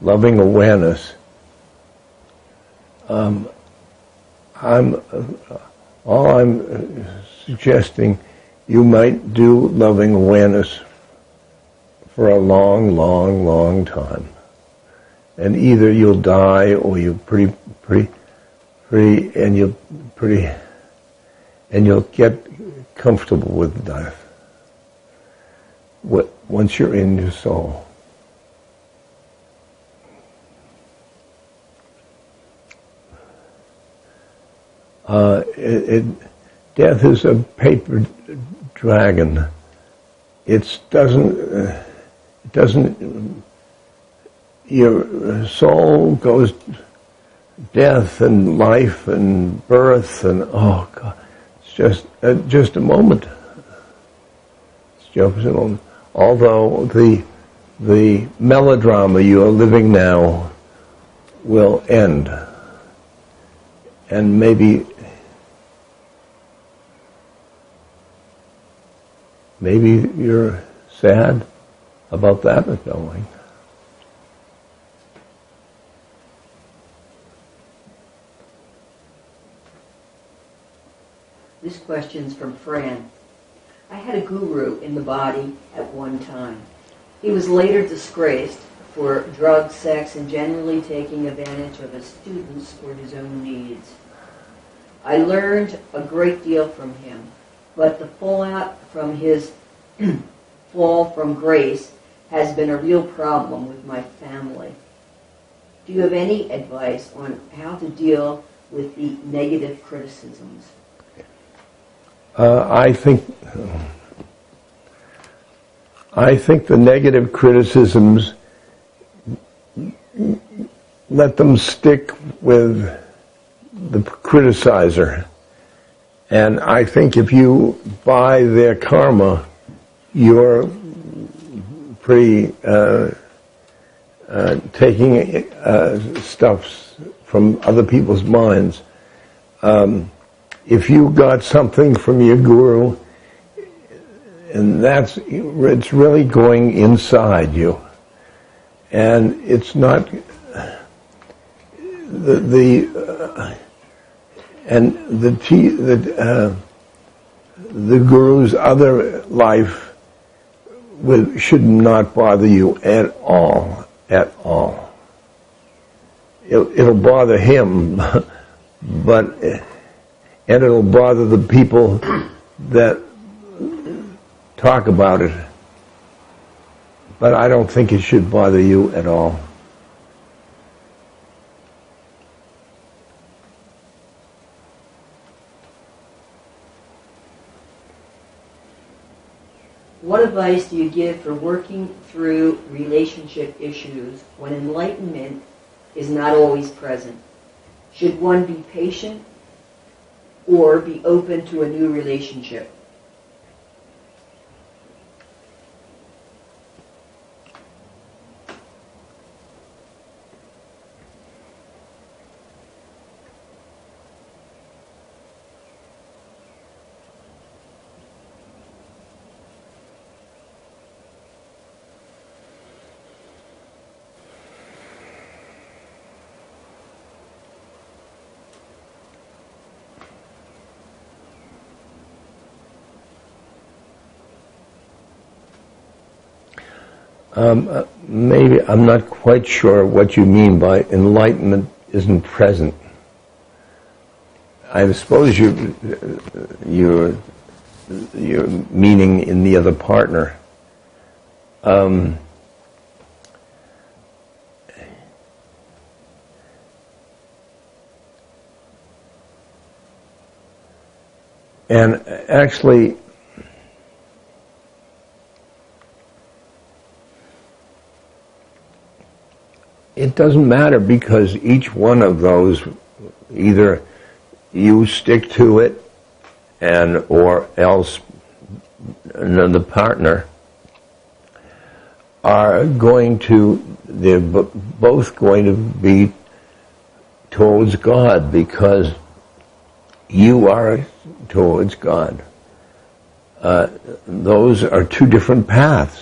loving awareness, all I'm suggesting, you might do loving awareness for a long, long, long time. And either you'll die or you'll and you'll get comfortable with death once you're in your soul. Death is a paper dragon. It doesn't. Your soul goes death and life and birth and oh God, it's just a moment. It's just a moment. Although the melodrama you are living now will end, and maybe you're sad about that going. This question's from Fran. I had a guru in the body at one time. He was later disgraced for drugs, sex, and generally taking advantage of his students for his own needs. I learned a great deal from him, but the fallout from his fall from grace has been a real problem with my family. Do you have any advice on how to deal with the negative criticisms? I think the negative criticisms, let them stick with the criticizer. And I think if you buy their karma, you're pretty taking stuff from other people's minds. If you got something from your guru, and it's really going inside you, and it's not the guru's other life should not bother you at all. It'll bother him, and it'll bother the people that talk about it. But I don't think it should bother you at all. What advice do you give for working through relationship issues when enlightenment is not always present? Should one be patient or be open to a new relationship? Maybe I'm not quite sure what you mean by enlightenment isn't present. I suppose you're meaning in the other partner. And actually, it doesn't matter, because each one of those, either you stick to it or else the partner they're both going to be towards God, because you are towards God. Those are two different paths.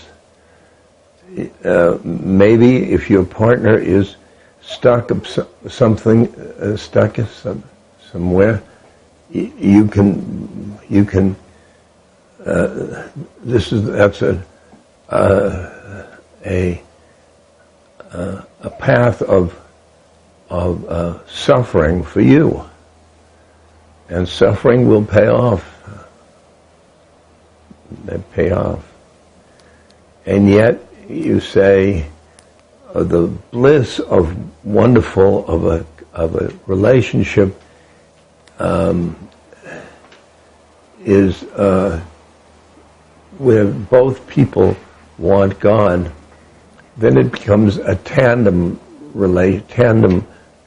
maybe if your partner is stuck somewhere, you can. That's a path of suffering for you, and suffering will pay off. They pay off, and yet you say the bliss of wonderful of a relationship is where both people want God. Then it becomes a tandem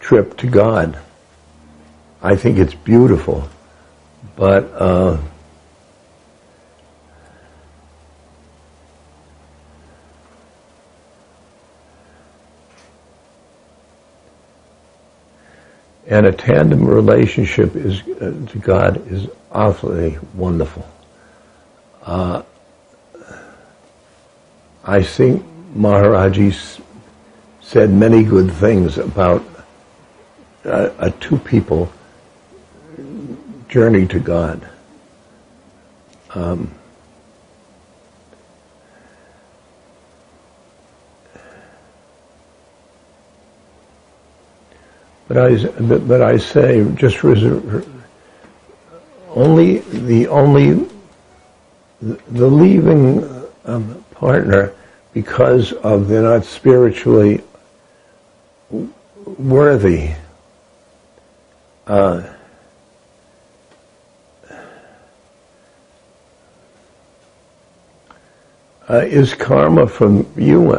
trip to God. I think it's beautiful, but and a tandem relationship to God is awfully wonderful. I think Maharaji said many good things about a two people journey to God. But I say just the leaving partner because of they're not spiritually worthy is karma from you,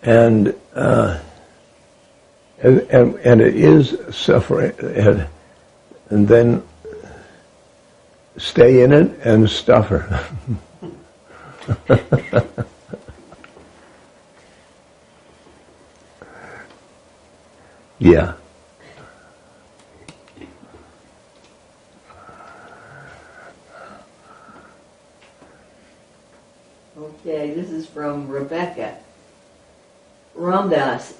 and it is suffering, and then stay in it and suffer. Yeah. Okay, this is from Rebecca. Ramdas,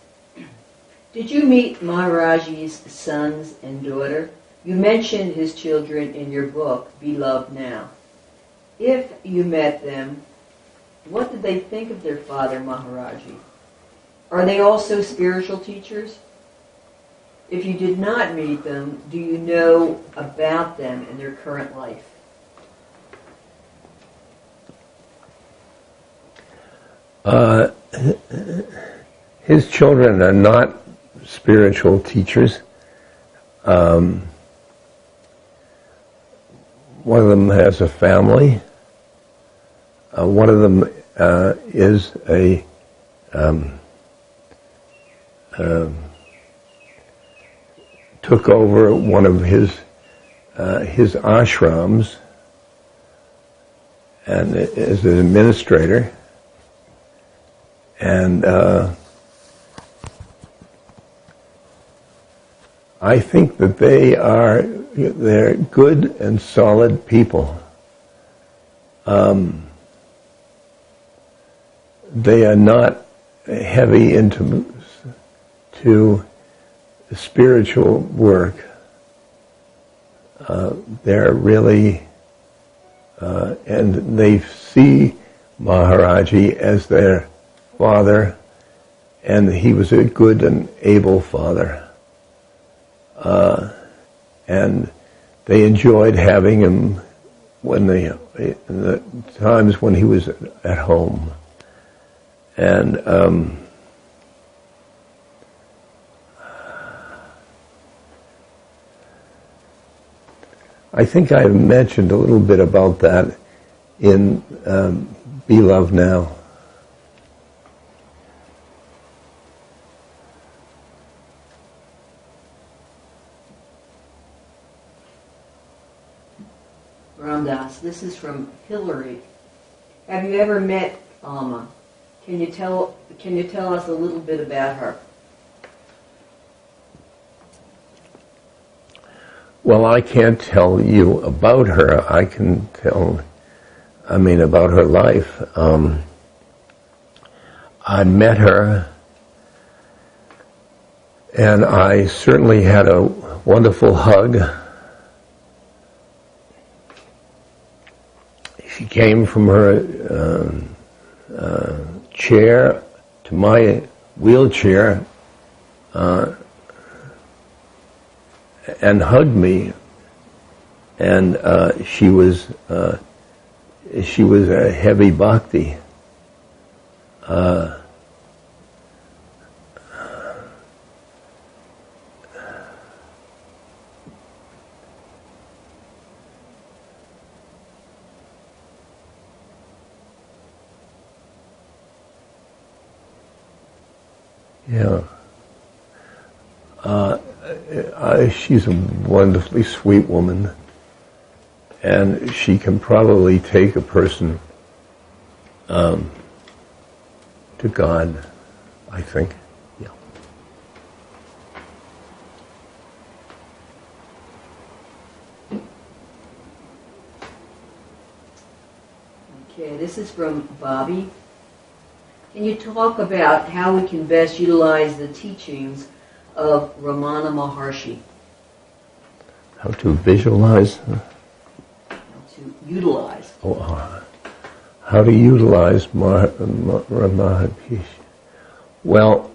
did you meet Maharaji's sons and daughter? You mentioned his children in your book, Be Loved Now. If you met them, what did they think of their father, Maharaji? Are they also spiritual teachers? If you did not meet them, do you know about them in their current life? His children are not spiritual teachers. One of them has a family. One of them is took over one of his ashrams and is an administrator. And I think that they're good and solid people. They are not heavy into spiritual work. They're really, and they see Maharaji as their father, and he was a good and able father. And they enjoyed having him in the times when he was at home. And I think I mentioned a little bit about that in Be Loved Now. Ramdas, this is from Hillary. Have you ever met Alma? Can you tell us a little bit about her? Well, I can't tell you about her. I can tell, about her life. I met her, and I certainly had a wonderful hug. She came from her chair to my wheelchair and hugged me, and she was a heavy bhakti. Yeah. She's a wonderfully sweet woman, and she can probably take a person to God, I think. Yeah. Okay, this is from Bobby. Can you talk about how we can best utilize the teachings of Ramana Maharshi? How to visualize? How to utilize. How to utilize Maharshi? Well,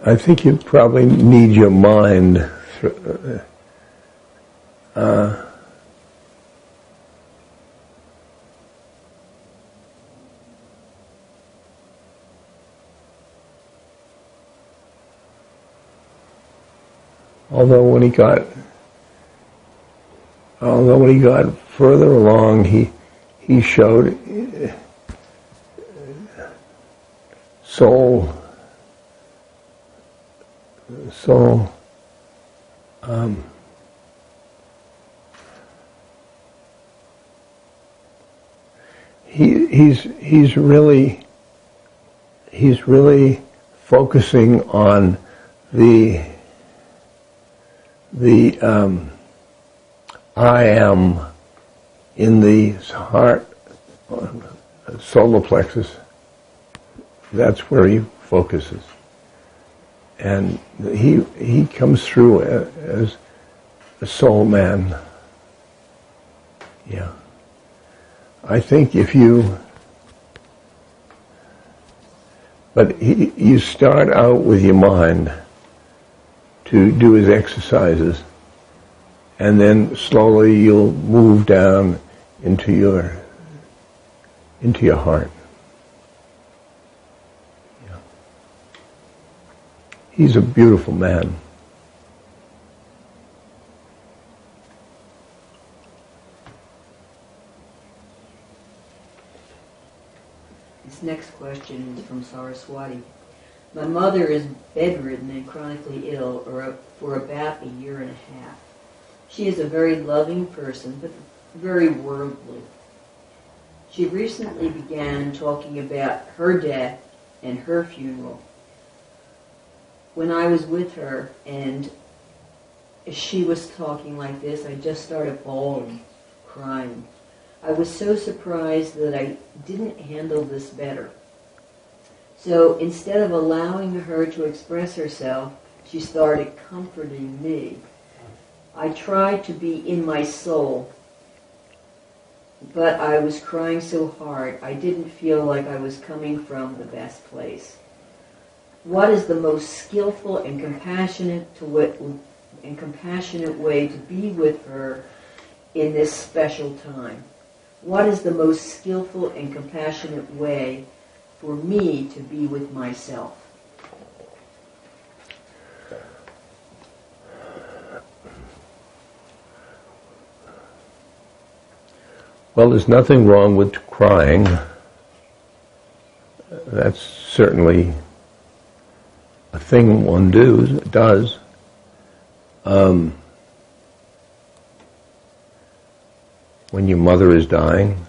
I think you probably need your mind. Although when he got further along, he showed soul. He's really focusing on the I am in the heart, solar plexus. That's where he focuses. And he comes through as a soul man. Yeah. I think you start out with your mind to do his exercises, and then slowly you'll move down into your heart. He's a beautiful man. This next question is from Saraswati. My mother is bedridden and chronically ill for about a year and a half. She is a very loving person, but very worldly. She recently began talking about her death and her funeral. When I was with her and she was talking like this, I just started bawling, crying. I was so surprised that I didn't handle this better. So instead of allowing her to express herself, she started comforting me. I tried to be in my soul, but I was crying so hard I didn't feel like I was coming from the best place. What is the most skillful and compassionate way to be with her in this special time? What is the most skillful and compassionate way for me to be with myself? Well, there's nothing wrong with crying. That's certainly a thing one does. When your mother is dying,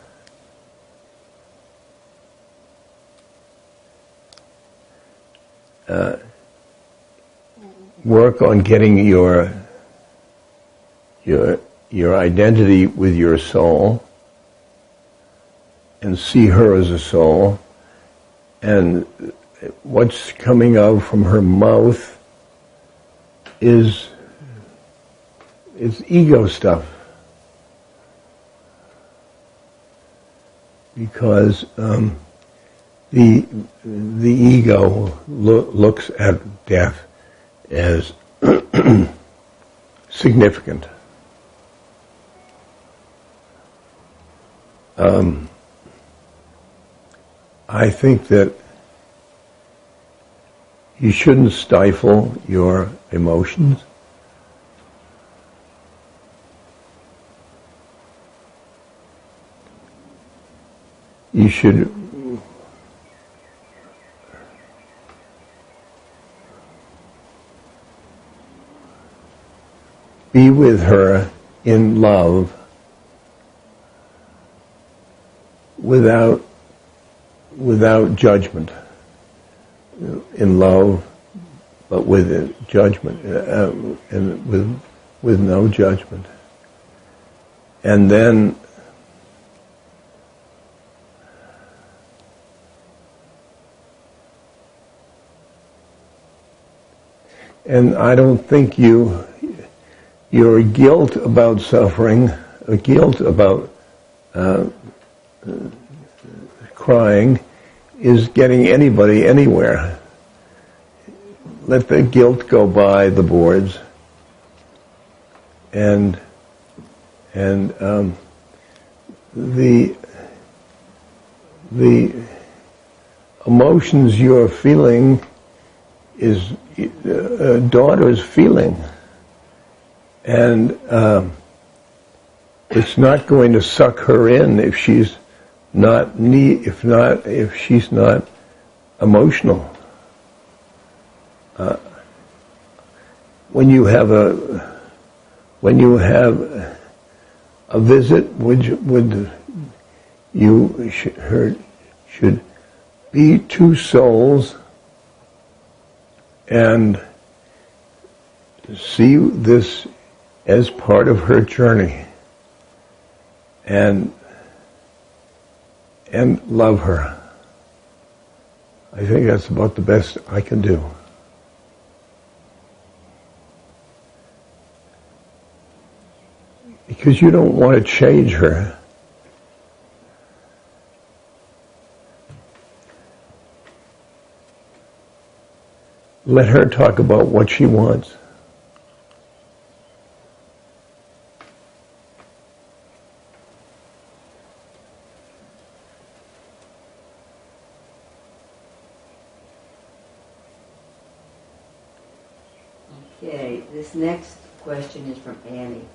work on getting your identity with your soul, and see her as a soul, and what's coming out from her mouth is ego stuff. Because the ego looks at death as significant. I think that you shouldn't stifle your emotions. You should be with her in love without judgment. In love, but with judgment, and with no judgment. And then I don't think your guilt about suffering, or guilt about crying, is getting anybody anywhere. Let the guilt go by the boards, and the emotions you're feeling is a daughter's feeling, and it's not going to suck her in if she's not emotional. When you have a visit, should be two souls and see this as part of her journey, and love her. I think that's about the best I can do. Because you don't want to change her. Let her talk about what she wants. Okay, this next question is from Annie.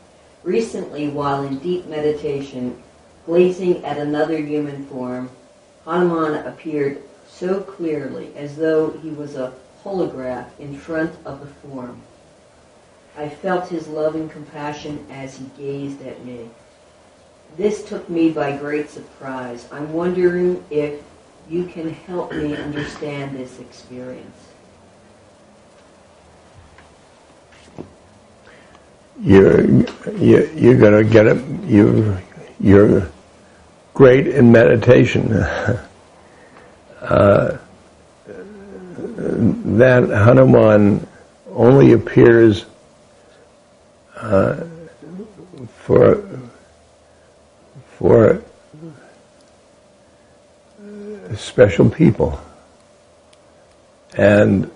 Recently, while in deep meditation, gazing at another human form, Hanuman appeared so clearly as though he was a holograph in front of the form. I felt his loving compassion as he gazed at me. This took me by great surprise. I'm wondering if you can help me understand this experience. You're going to get it. You're great in meditation. That Hanuman only appears for special people, and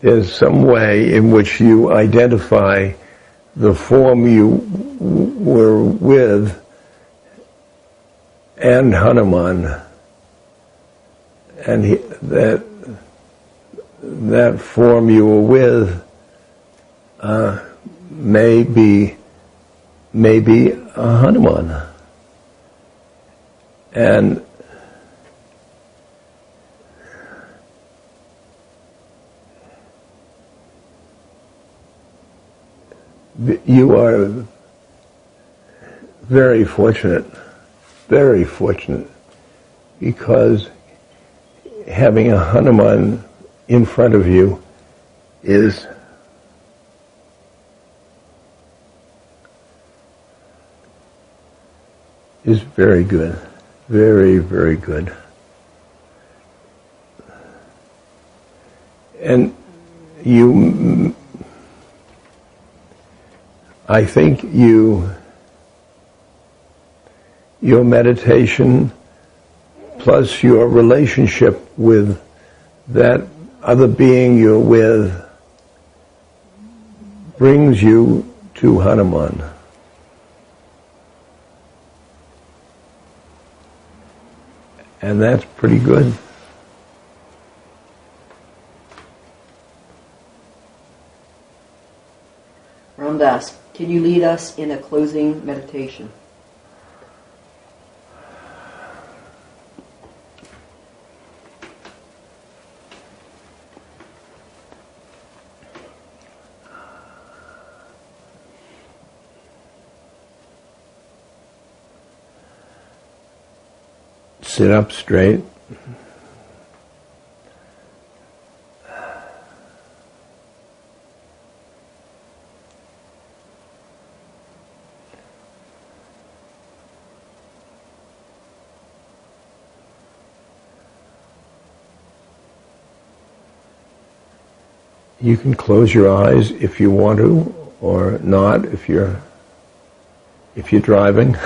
there's some way in which you identify the form you were with and Hanuman, and that form you were with may be a Hanuman, And you are very fortunate, because having a Hanuman in front of you is very good. Very, very good. And I think your meditation plus your relationship with that other being you're with brings you to Hanuman. And that's pretty good. Ramdas, can you lead us in a closing meditation? Sit up straight. You can close your eyes if you want to, or not if you're driving.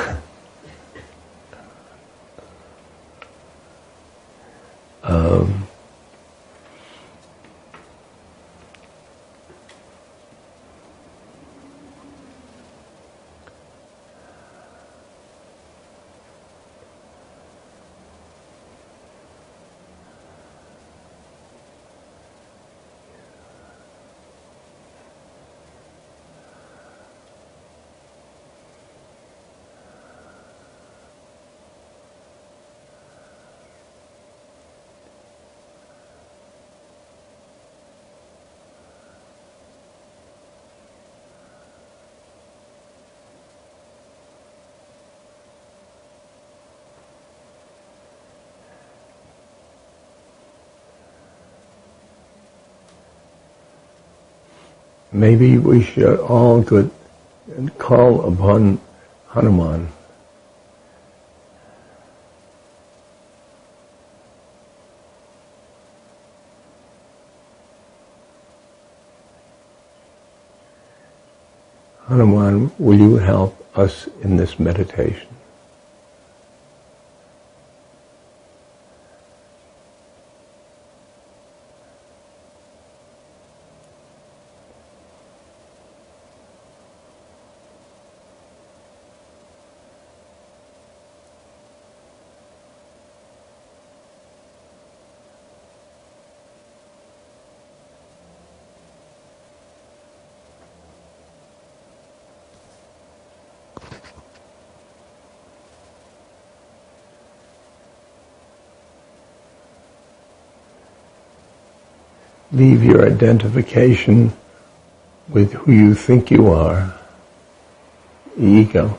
Maybe we should all go and call upon Hanuman. Hanuman, will you help us in this meditation? Leave your identification with who you think you are, ego,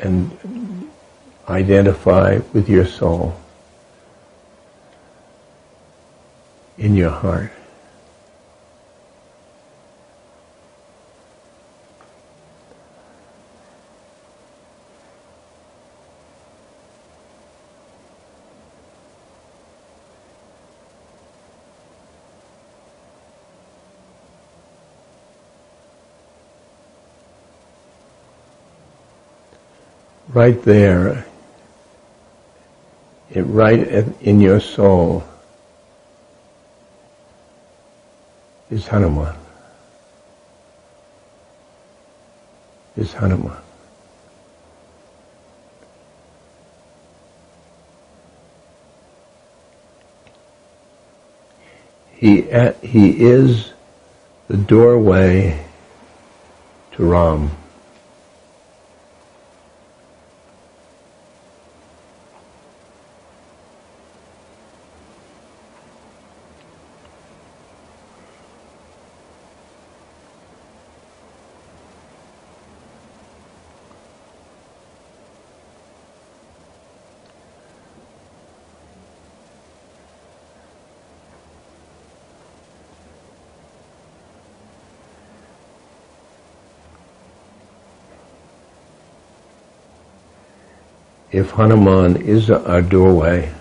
and identify with your soul in your heart. Right there, in your soul, is Hanuman. Is Hanuman. He is the doorway to Ram. if Hanuman is our doorway,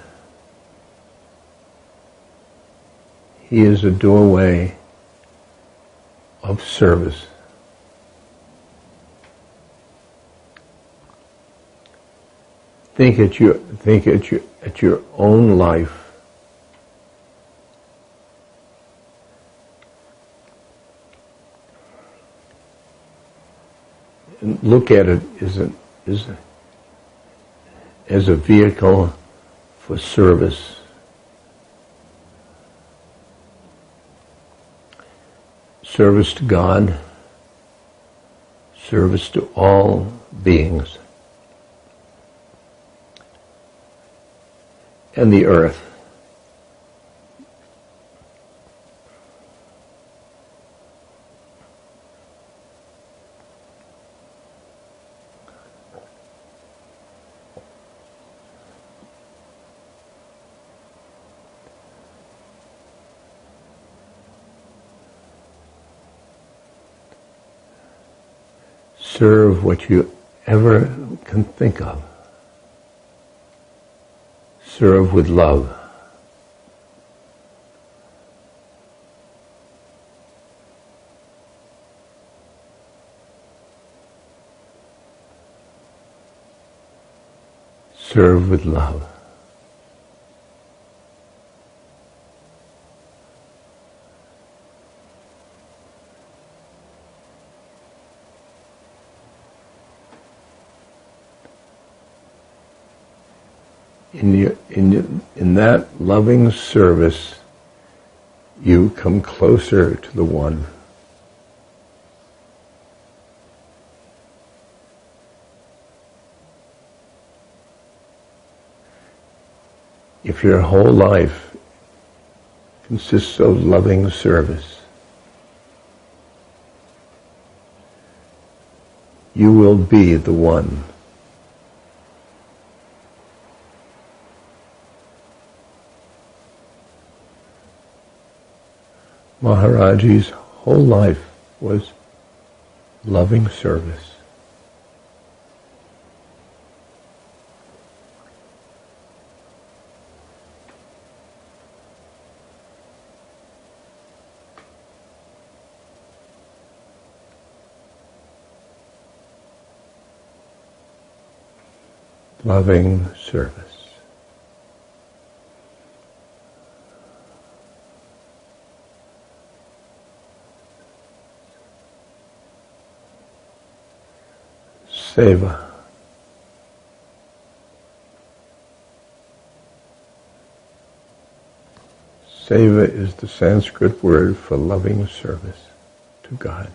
he is a doorway of service. Think at your own life. And look at it as a vehicle for service. Service to God, service to all beings, and the earth. Serve what you ever can think of. Serve with love. Serve with love. In that loving service, you come closer to the One. If your whole life consists of loving service, you will be the One. Maharaji's whole life was loving service. Loving service. Seva. Seva is the Sanskrit word for loving service to God.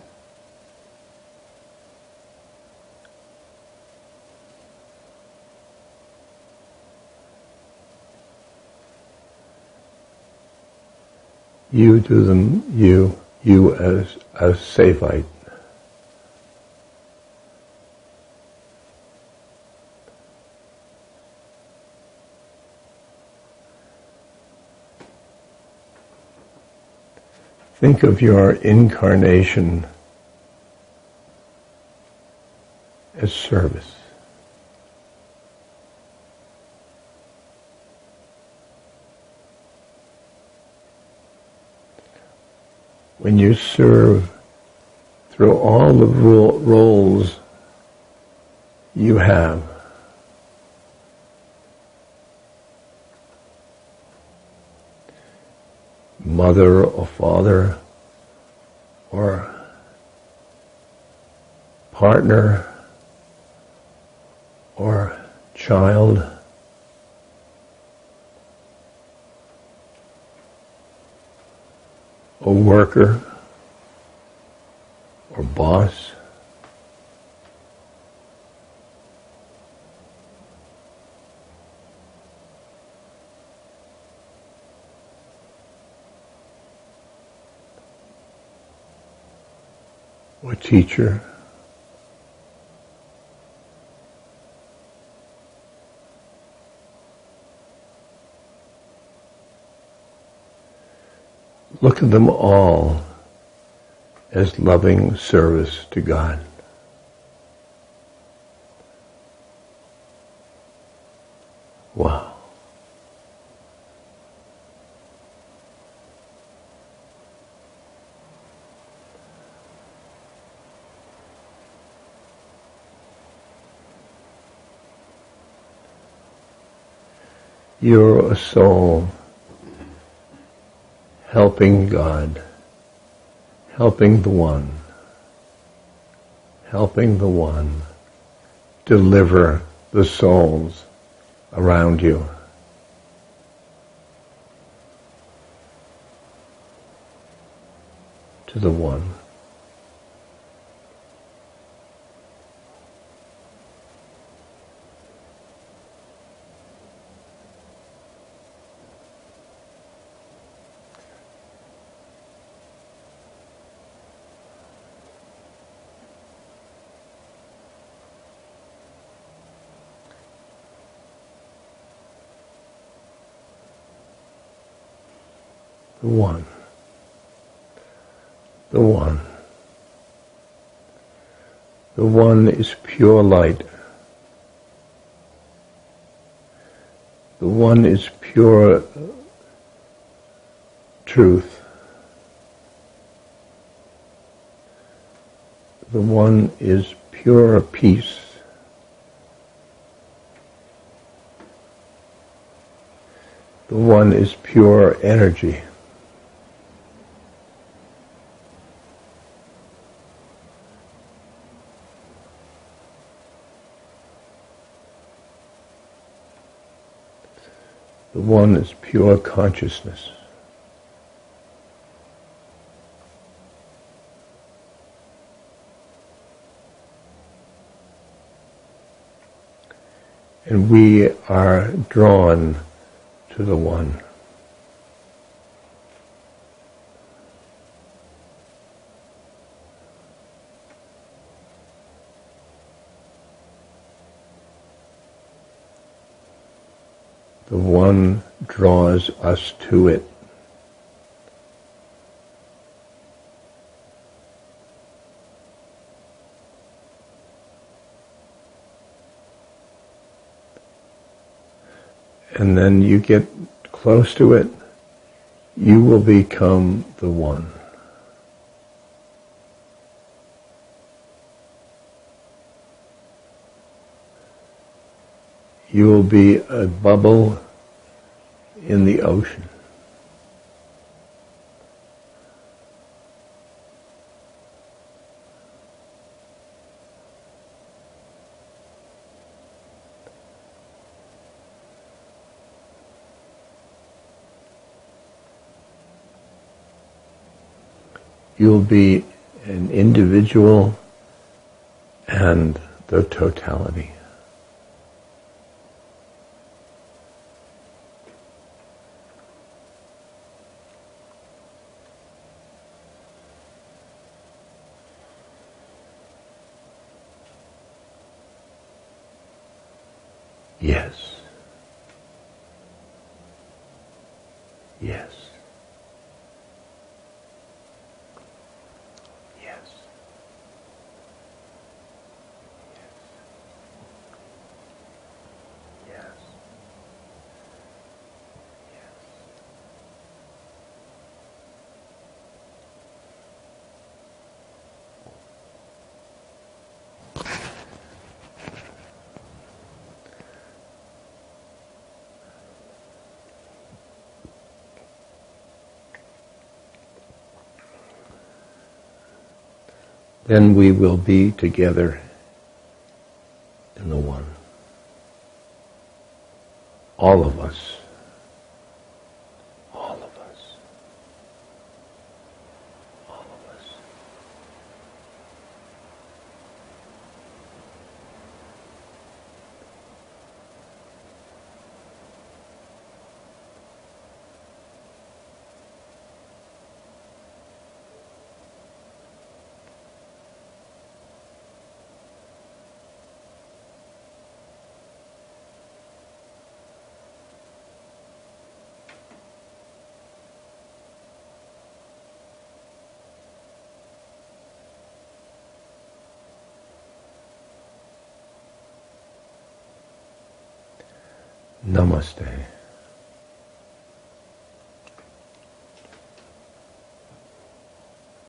You do them, you as a Sevite. Think of your incarnation as service. When you serve through all the roles you have, mother or father or partner or child, a worker or boss, or teacher, look at them all as loving service to God. Wow. You're a soul helping God, helping the One deliver the souls around you. To the One. The One. The One. The One is pure light. The One is pure truth. The One is pure peace. The One is pure energy. The One is pure consciousness. And we are drawn to the One. The One draws us to it. And then you get close to it, you will become the One. You will be a bubble in the ocean. You'll be an individual and the totality. Yes. Yes. Yes. Yes. Then we will be together in the One. All of us. All of us. All of us. Namaste.